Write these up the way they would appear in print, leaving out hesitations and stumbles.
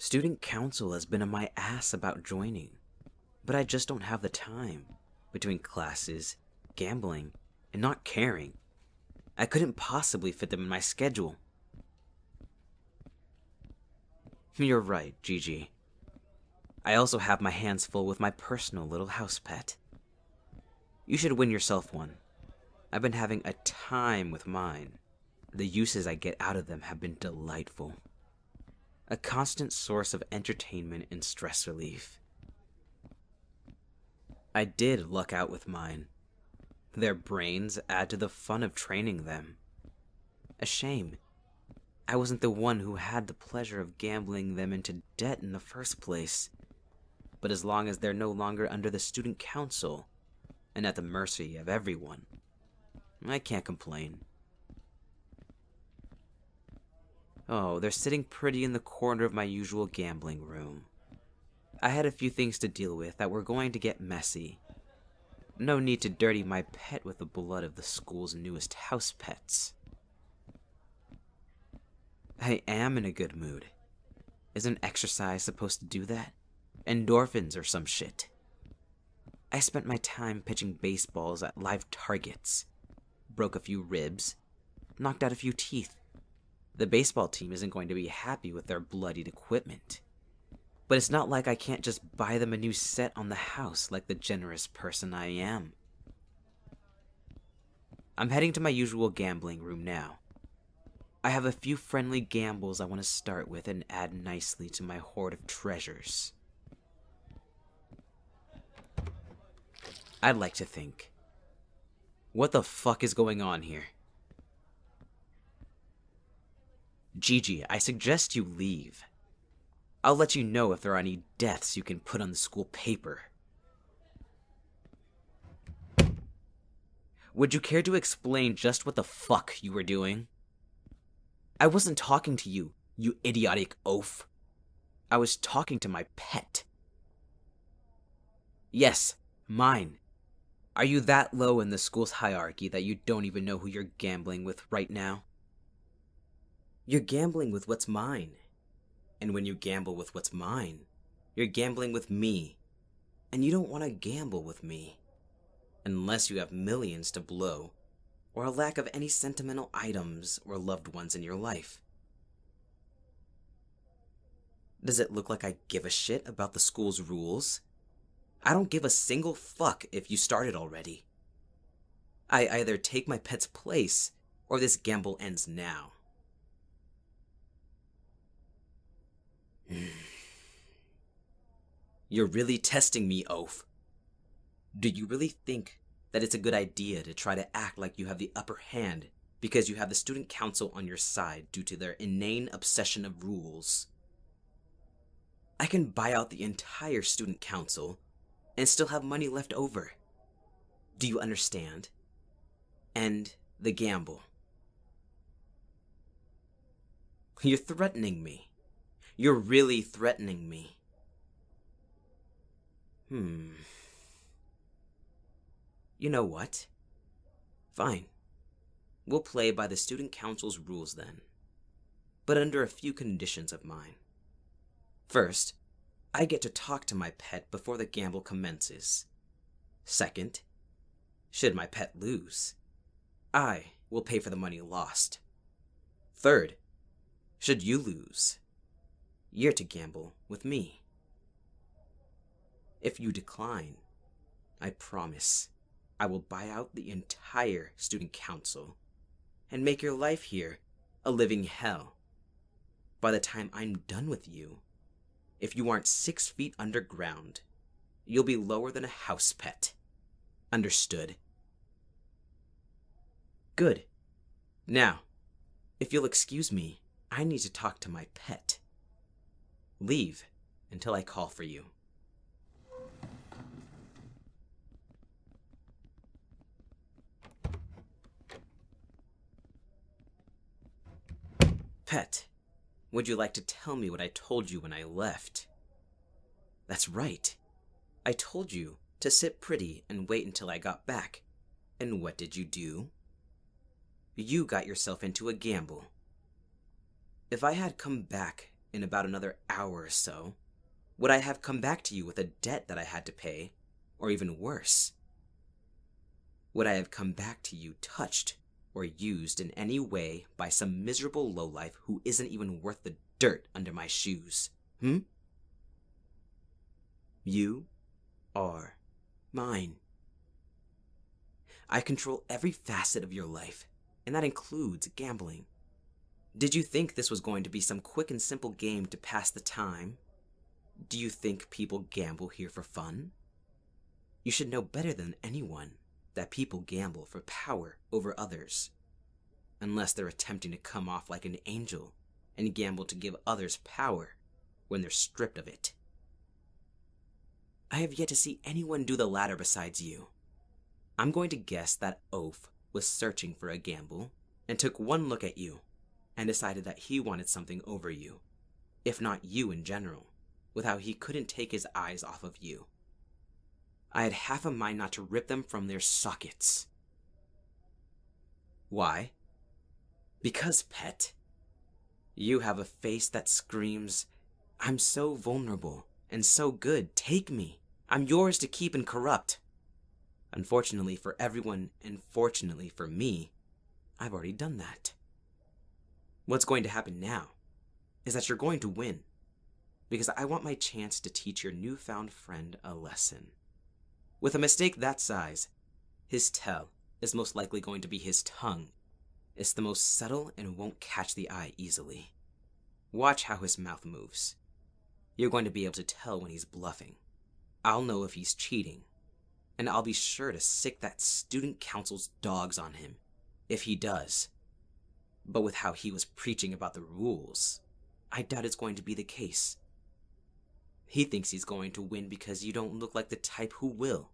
Student council has been on my ass about joining, but I just don't have the time. Between classes, gambling, and not caring, I couldn't possibly fit them in my schedule. You're right, Gigi. I also have my hands full with my personal little house pet. You should win yourself one. I've been having a time with mine. The uses I get out of them have been delightful. A constant source of entertainment and stress relief. I did luck out with mine. Their brains add to the fun of training them. A shame I wasn't the one who had the pleasure of gambling them into debt in the first place. But as long as they're no longer under the student council and at the mercy of everyone, I can't complain. Oh, they're sitting pretty in the corner of my usual gambling room. I had a few things to deal with that were going to get messy. No need to dirty my pet with the blood of the school's newest house pets. I am in a good mood. Isn't exercise supposed to do that? Endorphins or some shit. I spent my time pitching baseballs at live targets. Broke a few ribs. Knocked out a few teeth. The baseball team isn't going to be happy with their bloodied equipment. But it's not like I can't just buy them a new set on the house like the generous person I am. I'm heading to my usual gambling room now. I have a few friendly gambles I want to start with and add nicely to my hoard of treasures. I'd like to think. What the fuck is going on here? Gigi, I suggest you leave. I'll let you know if there are any deaths you can put on the school paper. Would you care to explain just what the fuck you were doing? I wasn't talking to you, you idiotic oaf. I was talking to my pet. Yes, mine. Are you that low in the school's hierarchy that you don't even know who you're gambling with right now? You're gambling with what's mine. And when you gamble with what's mine, you're gambling with me. And you don't want to gamble with me. Unless you have millions to blow, or a lack of any sentimental items or loved ones in your life. Does it look like I give a shit about the school's rules? I don't give a single fuck if you started already. I either take my pet's place, or this gamble ends now. You're really testing me, oaf. Do you really think that it's a good idea to try to act like you have the upper hand because you have the student council on your side due to their inane obsession of rules? I can buy out the entire student council and still have money left over. Do you understand? End the gamble. You're threatening me. You're really threatening me. You know what? Fine. We'll play by the student council's rules then. But under a few conditions of mine. First, I get to talk to my pet before the gamble commences. Second, should my pet lose, I will pay for the money lost. Third, should you lose, you're to gamble with me. If you decline, I promise I will buy out the entire student council and make your life here a living hell. By the time I'm done with you, if you aren't 6 feet underground, you'll be lower than a house pet. Understood? Good. Now, if you'll excuse me, I need to talk to my pet. Leave until I call for you. Pet, would you like to tell me what I told you when I left? That's right. I told you to sit pretty and wait until I got back. And what did you do? You got yourself into a gamble. If I had come back in about another hour or so, would I have come back to you with a debt that I had to pay, or even worse? Would I have come back to you touched or used in any way by some miserable lowlife who isn't even worth the dirt under my shoes? You are mine. I control every facet of your life, and that includes gambling. Did you think this was going to be some quick and simple game to pass the time? Do you think people gamble here for fun? You should know better than anyone that people gamble for power over others, unless they're attempting to come off like an angel and gamble to give others power when they're stripped of it. I have yet to see anyone do the latter besides you. I'm going to guess that oaf was searching for a gamble and took one look at you and decided that he wanted something over you, if not you in general, with how he couldn't take his eyes off of you. I had half a mind not to rip them from their sockets. Why? Because, pet, you have a face that screams, I'm so vulnerable and so good, take me. I'm yours to keep and corrupt. Unfortunately for everyone, and fortunately for me, I've already done that. What's going to happen now is that you're going to win, because I want my chance to teach your newfound friend a lesson. With a mistake that size, his tell is most likely going to be his tongue. It's the most subtle and won't catch the eye easily. Watch how his mouth moves. You're going to be able to tell when he's bluffing. I'll know if he's cheating, and I'll be sure to sick that student council's dogs on him, if he does. But with how he was preaching about the rules, I doubt it's going to be the case. He thinks he's going to win because you don't look like the type who will.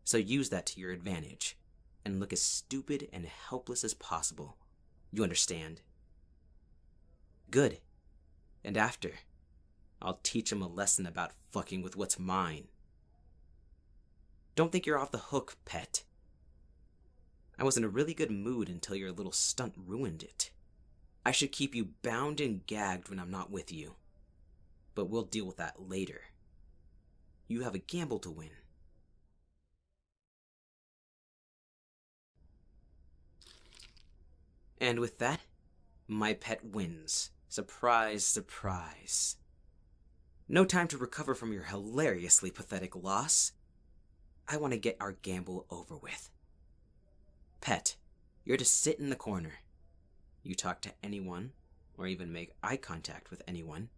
So use that to your advantage, and look as stupid and helpless as possible. You understand? Good. And after, I'll teach him a lesson about fucking with what's mine. Don't think you're off the hook, pet. I was in a really good mood until your little stunt ruined it. I should keep you bound and gagged when I'm not with you. But we'll deal with that later. You have a gamble to win. And with that, my pet wins. Surprise, surprise. No time to recover from your hilariously pathetic loss. I want to get our gamble over with. Pet, you're to sit in the corner. You talk to anyone, or even make eye contact with anyone,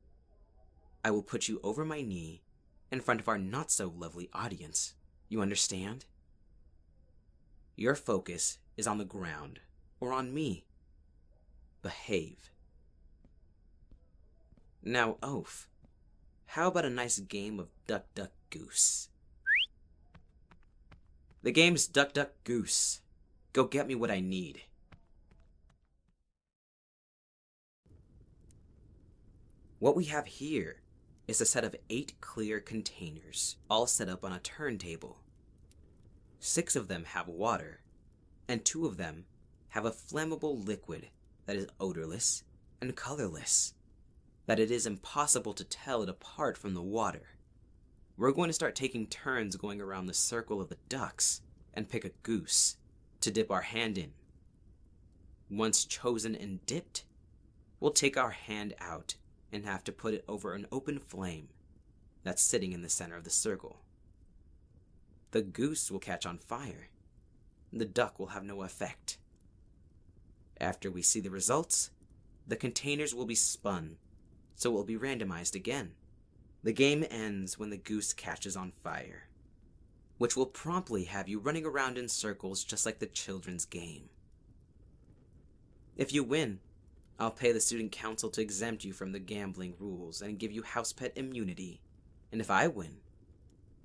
I will put you over my knee in front of our not-so-lovely audience. You understand? Your focus is on the ground, or on me. Behave. Now, oaf, how about a nice game of Duck, Duck, Goose? The game's Duck, Duck, Goose. Go get me what I need. What we have here is a set of 8 clear containers, all set up on a turntable. 6 of them have water, and 2 of them have a flammable liquid that is odorless and colorless, that it is impossible to tell it apart from the water. We're going to start taking turns going around the circle of the ducks and pick a goose to dip our hand in. Once chosen and dipped, we'll take our hand out and have to put it over an open flame that's sitting in the center of the circle. The goose will catch on fire. The duck will have no effect. After we see the results, the containers will be spun, so it will be randomized again. The game ends when the goose catches on fire, which will promptly have you running around in circles just like the children's game. If you win, I'll pay the student council to exempt you from the gambling rules and give you house pet immunity. And if I win,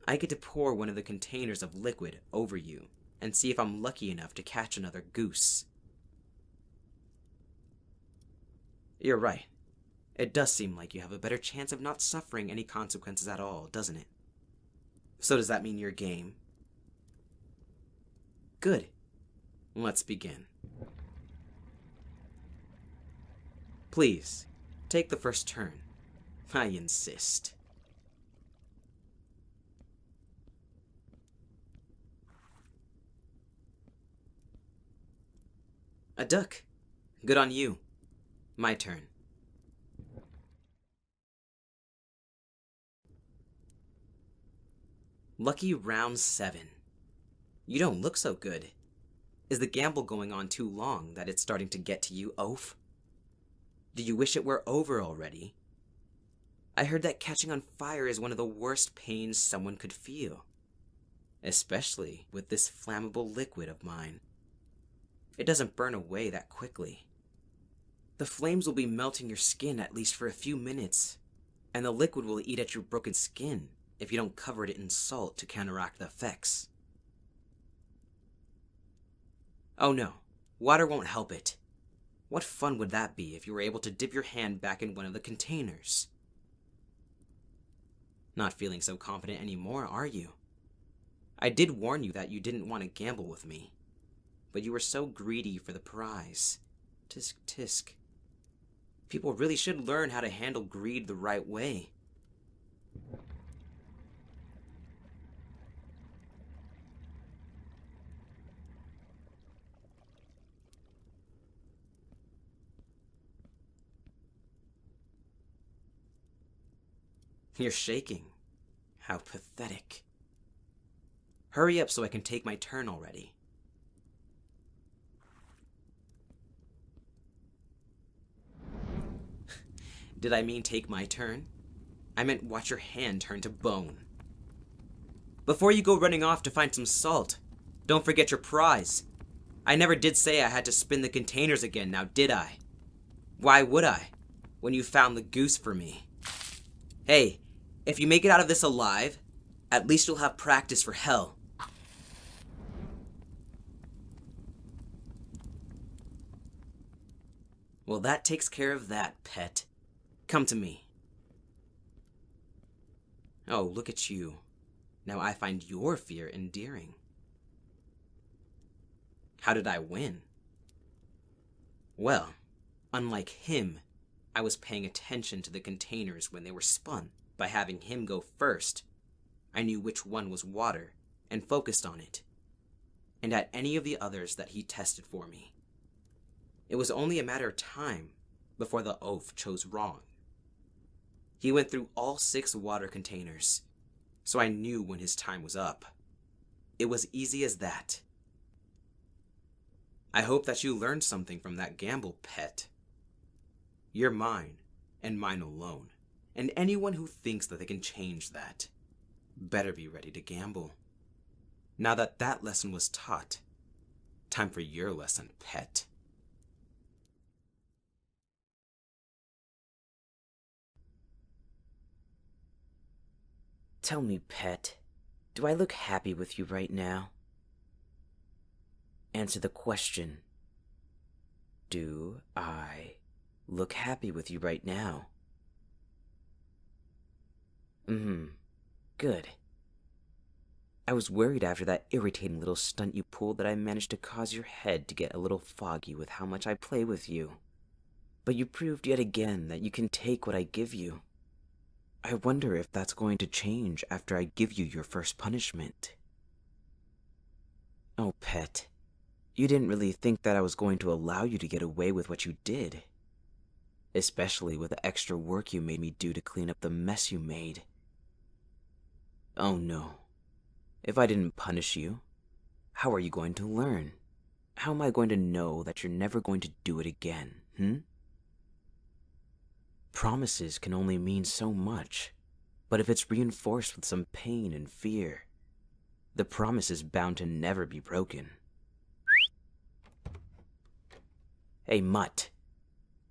I get to pour one of the containers of liquid over you and see if I'm lucky enough to catch another goose. You're right. It does seem like you have a better chance of not suffering any consequences at all, doesn't it? So does that mean you're game? Good. Let's begin. Please, take the first turn I insist. A duck. Good on you. My turn. Lucky round 7. You don't look so good. Is the gamble going on too long that it's starting to get to you, oaf? Do you wish it were over already? I heard that catching on fire is one of the worst pains someone could feel. Especially with this flammable liquid of mine. It doesn't burn away that quickly. The flames will be melting your skin at least for a few minutes, and the liquid will eat at your broken skin if you don't cover it in salt to counteract the effects. Oh no, water won't help it. What fun would that be if you were able to dip your hand back in one of the containers? Not feeling so confident anymore, are you? I did warn you that you didn't want to gamble with me, but you were so greedy for the prize. Tisk tisk. People really should learn how to handle greed the right way. You're shaking. How pathetic. Hurry up so I can take my turn already. Did I mean take my turn? I meant watch your hand turn to bone. Before you go running off to find some salt, don't forget your prize. I never did say I had to spin the containers again, now did I? Why would I, when you found the goose for me? Hey, if you make it out of this alive, at least you'll have practice for hell. Well, that takes care of that, pet. Come to me. Oh, look at you. Now I find your fear endearing. How did I win? Well, unlike him, I was paying attention to the containers when they were spun. By having him go first, I knew which one was water and focused on it, and at any of the others that he tested for me. It was only a matter of time before the oaf chose wrong. He went through all 6 water containers, so I knew when his time was up. It was easy as that. I hope that you learned something from that gamble, pet. You're mine, and mine alone. And anyone who thinks that they can change that, better be ready to gamble. Now that that lesson was taught, time for your lesson, pet. Tell me, pet, do I look happy with you right now? Answer the question. Do I look happy with you right now? Good. I was worried after that irritating little stunt you pulled that I managed to cause your head to get a little foggy with how much I play with you. But you proved yet again that you can take what I give you. I wonder if that's going to change after I give you your first punishment. Oh, pet. You didn't really think that I was going to allow you to get away with what you did. Especially with the extra work you made me do to clean up the mess you made. Oh no. If I didn't punish you, how are you going to learn? How am I going to know that you're never going to do it again, Promises can only mean so much, but if it's reinforced with some pain and fear, the promise is bound to never be broken. Hey, Mutt.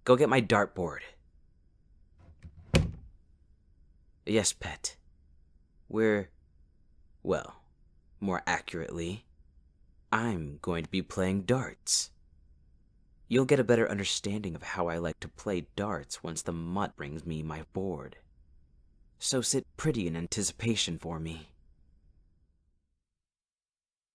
Go get my dartboard. Yes, pet. Well, more accurately, I'm going to be playing darts. You'll get a better understanding of how I like to play darts once the mutt brings me my board. So sit pretty in anticipation for me.